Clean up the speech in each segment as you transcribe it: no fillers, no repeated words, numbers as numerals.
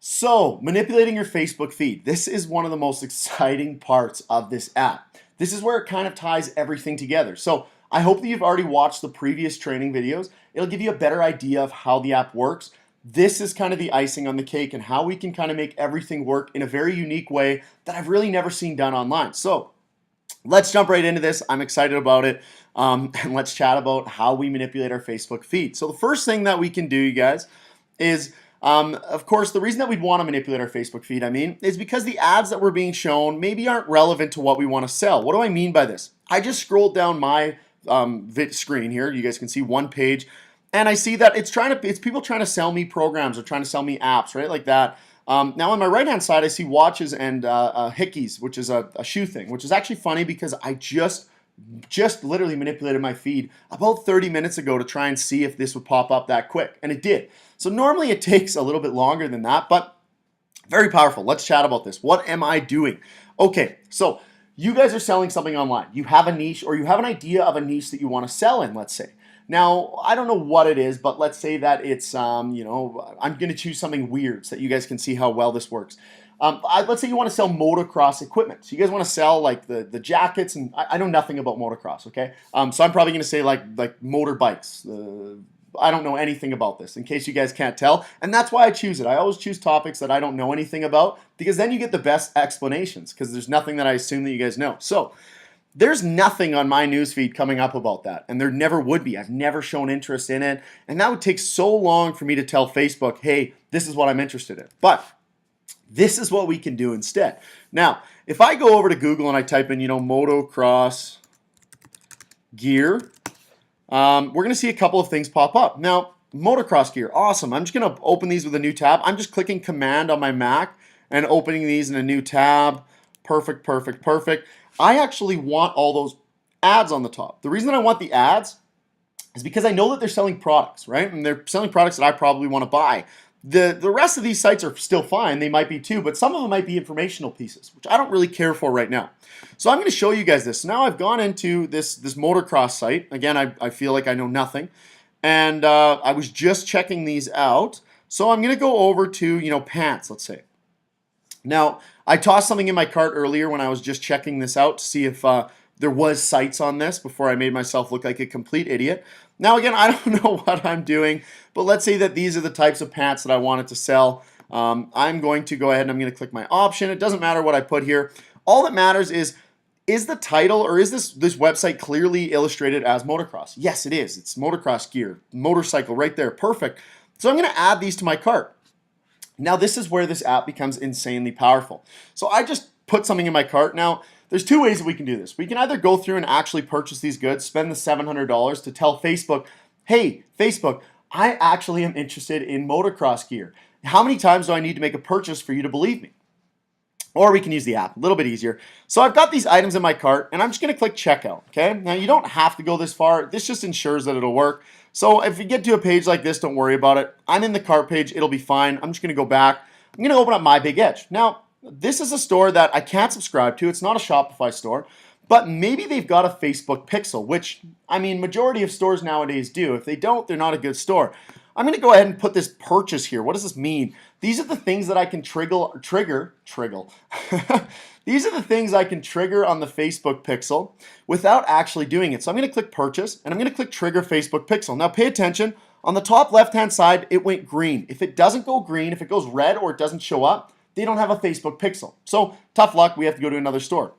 So, manipulating your Facebook feed. This is one of the most exciting parts of this app. This is where it kind of ties everything together. So, I hope that you've already watched the previous training videos. It'll give you a better idea of how the app works. This is kind of the icing on the cake and how we can kind of make everything work in a very unique way that I've really never seen done online. So, let's jump right into this. I'm excited about it. And let's chat about how we manipulate our Facebook feed. So, the first thing that we can do, you guys, is of course, the reason that we'd want to manipulate our Facebook feed, is because the ads that were being shown maybe aren't relevant to what we want to sell. What do I mean by this? I just scrolled down my screen here. You guys can see one page, and I see that it's people trying to sell me programs or trying to sell me apps, right, like that. Now on my right hand side, I see watches and Hickeys, which is a shoe thing, which is actually funny because I just literally manipulated my feed about 30 minutes ago to try and see if this would pop up that quick, and it did. So normally it takes a little bit longer than that, but very powerful. Let's chat about this. What am I doing? Okay, so you guys are selling something online. You have a niche, or you have an idea of a niche that you want to sell in, let's say. Now, I don't know what it is, but let's say that it's, I'm going to choose something weird so that you guys can see how well this works. Let's say you want to sell motocross equipment. So you guys want to sell like the jackets, and I know nothing about motocross, okay? So I'm probably going to say like motorbikes. I don't know anything about this, in case you guys can't tell. And that's why I choose it. I always choose topics that I don't know anything about, because then you get the best explanations, because there's nothing that I assume that you guys know. So there's nothing on my newsfeed coming up about that, and there never would be. I've never shown interest in it, and that would take so long for me to tell Facebook, hey, this is what I'm interested in. But this is what we can do instead. Now, if I go over to Google and I type in, motocross gear, we're going to see a couple of things pop up. Now, motocross gear, awesome. I'm just going to open these with a new tab. I'm just clicking Command on my Mac and opening these in a new tab. Perfect, perfect, perfect. I actually want all those ads on the top. The reason that I want the ads is because I know that they're selling products, right? And they're selling products that I probably want to buy. The rest of these sites are still fine. They might be too, but some of them might be informational pieces, which I don't really care for right now. So I'm going to show you guys this. Now I've gone into this motocross site. Again, I feel like I know nothing. And I was just checking these out. So I'm going to go over to, pants, let's say. Now, I tossed something in my cart earlier when I was just checking this out to see if there was sites on this before I made myself look like a complete idiot. Now, again, I don't know what I'm doing, but let's say that these are the types of pants that I wanted to sell. I'm going to go ahead and I'm going to click my option. It doesn't matter what I put here. All that matters is the title, or is this website clearly illustrated as motocross? Yes, it is. It's motocross gear, motorcycle right there. Perfect. So I'm going to add these to my cart. Now, this is where this app becomes insanely powerful. So I just put something in my cart. Now, there's two ways that we can do this. We can either go through and actually purchase these goods, spend the $700 to tell Facebook, hey, Facebook, I actually am interested in motocross gear. How many times do I need to make a purchase for you to believe me? Or we can use the app, a little bit easier. So I've got these items in my cart, and I'm just going to click checkout, okay? Now, you don't have to go this far. This just ensures that it'll work. So if you get to a page like this, don't worry about it. I'm in the cart page. It'll be fine. I'm just going to go back. I'm going to open up My Big Edge. Now, this is a store that I can't subscribe to. It's not a Shopify store, but maybe they've got a Facebook Pixel, which, majority of stores nowadays do. If they don't, they're not a good store. I'm going to go ahead and put this purchase here. What does this mean? These are the things that I can trigger. These are the things I can trigger on the Facebook Pixel without actually doing it. So I'm going to click purchase, and I'm going to click trigger Facebook Pixel. Now pay attention. On the top left-hand side, it went green. If it doesn't go green, if it goes red or it doesn't show up, they don't have a Facebook Pixel. So tough luck, we have to go to another store.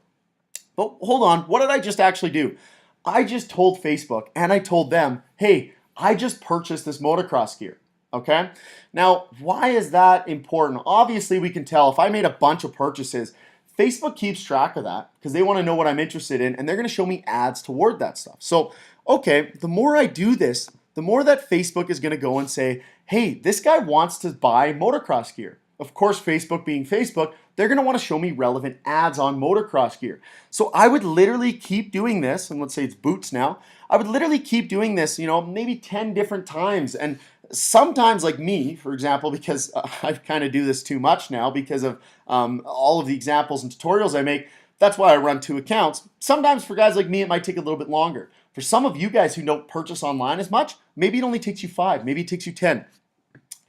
But hold on, what did I just actually do? I just told Facebook, and I told them, hey, I just purchased this motocross gear, okay? Now, why is that important? Obviously, we can tell if I made a bunch of purchases, Facebook keeps track of that because they want to know what I'm interested in, and they're going to show me ads toward that stuff. So, okay, the more I do this, the more that Facebook is going to go and say, hey, this guy wants to buy motocross gear. Of course, Facebook being Facebook, they're going to want to show me relevant ads on motocross gear. So I would literally keep doing this, and let's say it's boots now. I would literally keep doing this, maybe 10 different times. And sometimes, like me, for example, because I kind of do this too much now because of all of the examples and tutorials I make, that's why I run 2 accounts. Sometimes for guys like me, it might take a little bit longer. For some of you guys who don't purchase online as much, maybe it only takes you 5, maybe it takes you 10.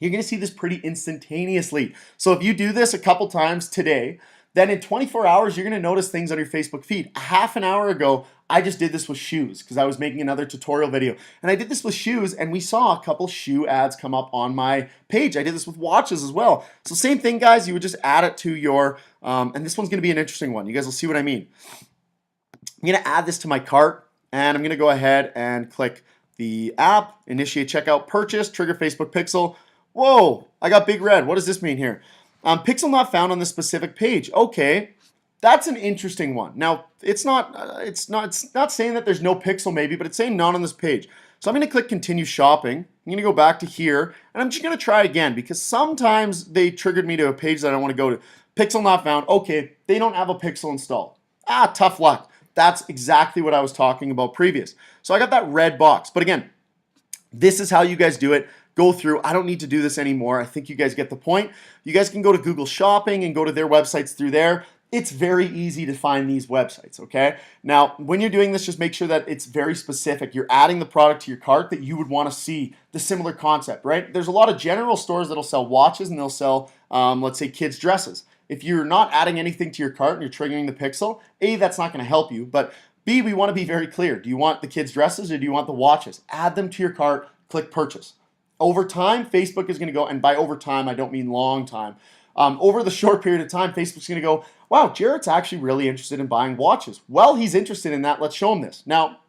you're going to see this pretty instantaneously. So if you do this a couple times today, then in 24 hours, you're going to notice things on your Facebook feed. A half an hour ago, I just did this with shoes because I was making another tutorial video. And I did this with shoes, and we saw a couple shoe ads come up on my page. I did this with watches as well. So same thing, guys. You would just add it to your, and this one's going to be an interesting one. You guys will see what I mean. I'm going to add this to my cart, and I'm going to go ahead and click the app, initiate checkout, purchase, trigger Facebook Pixel. Whoa, I got big red. What does this mean here? Pixel not found on this specific page. Okay, that's an interesting one. Now, it's not saying that there's no pixel maybe, but it's saying not on this page. So I'm going to click continue shopping. I'm going to go back to here, and I'm just going to try again because sometimes they triggered me to a page that I want to go to. Pixel not found. Okay, they don't have a pixel installed. Tough luck. That's exactly what I was talking about previous. So I got that red box. But again, this is how you guys do it. Go through. I don't need to do this anymore. I think you guys get the point. You guys can go to Google Shopping and go to their websites through there. It's very easy to find these websites, okay? Now, when you're doing this, just make sure that it's very specific. You're adding the product to your cart that you would want to see the similar concept, right? There's a lot of general stores that'll sell watches and they'll sell, let's say, kids' dresses. If you're not adding anything to your cart and you're triggering the pixel, A, that's not going to help you, but B, we want to be very clear. Do you want the kids' dresses or do you want the watches? Add them to your cart, click purchase. Over time, Facebook is going to go, and by over time, I don't mean long time. Over the short period of time, Facebook's going to go, wow, Jarrett's actually really interested in buying watches. Well, he's interested in that. Let's show him this. Now,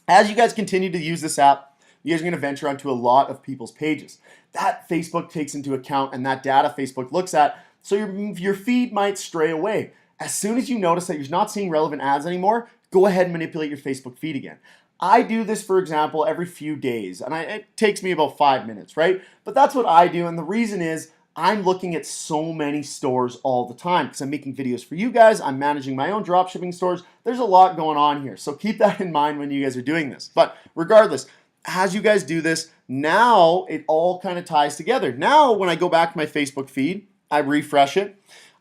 as you guys continue to use this app, you guys are going to venture onto a lot of people's pages. That Facebook takes into account and that data Facebook looks at, so your feed might stray away. As soon as you notice that you're not seeing relevant ads anymore, go ahead and manipulate your Facebook feed again. I do this, for example, every few days, and it takes me about 5 minutes, right? But that's what I do, and the reason is I'm looking at so many stores all the time because I'm making videos for you guys. I'm managing my own dropshipping stores. There's a lot going on here, so keep that in mind when you guys are doing this. But regardless, as you guys do this, now it all kind of ties together. Now, when I go back to my Facebook feed, I refresh it.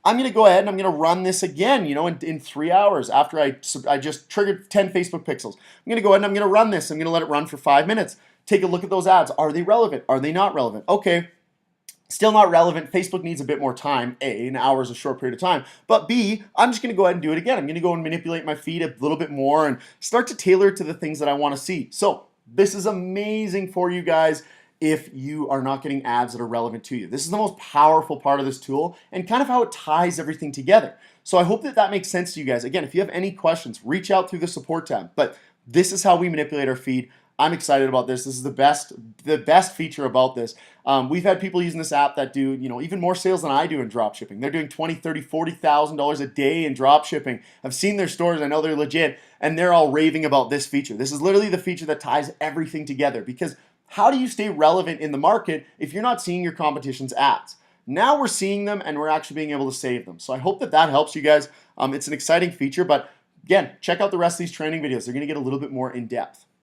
I'm going to go ahead and I'm going to run this again, in 3 hours after I just triggered 10 Facebook pixels. I'm going to go ahead and I'm going to run this. I'm going to let it run for 5 minutes. Take a look at those ads. Are they relevant? Are they not relevant? Okay, still not relevant. Facebook needs a bit more time. A, an hour is a short period of time. But B, I'm just going to go ahead and do it again. I'm going to go and manipulate my feed a little bit more and start to tailor it to the things that I want to see. So this is amazing for you guys if you are not getting ads that are relevant to you. This is the most powerful part of this tool and kind of how it ties everything together. So I hope that that makes sense to you guys. Again, if you have any questions, reach out through the support tab. But this is how we manipulate our feed. I'm excited about this. This is the best feature about this. We've had people using this app that do, even more sales than I do in drop shipping. They're doing $20,000, $30,000, $40,000 a day in drop shipping. I've seen their stores. I know they're legit, and they're all raving about this feature. This is literally the feature that ties everything together, because how do you stay relevant in the market if you're not seeing your competition's ads? Now we're seeing them and we're actually being able to save them. So I hope that that helps you guys. It's an exciting feature, but again, check out the rest of these training videos. They're going to get a little bit more in depth.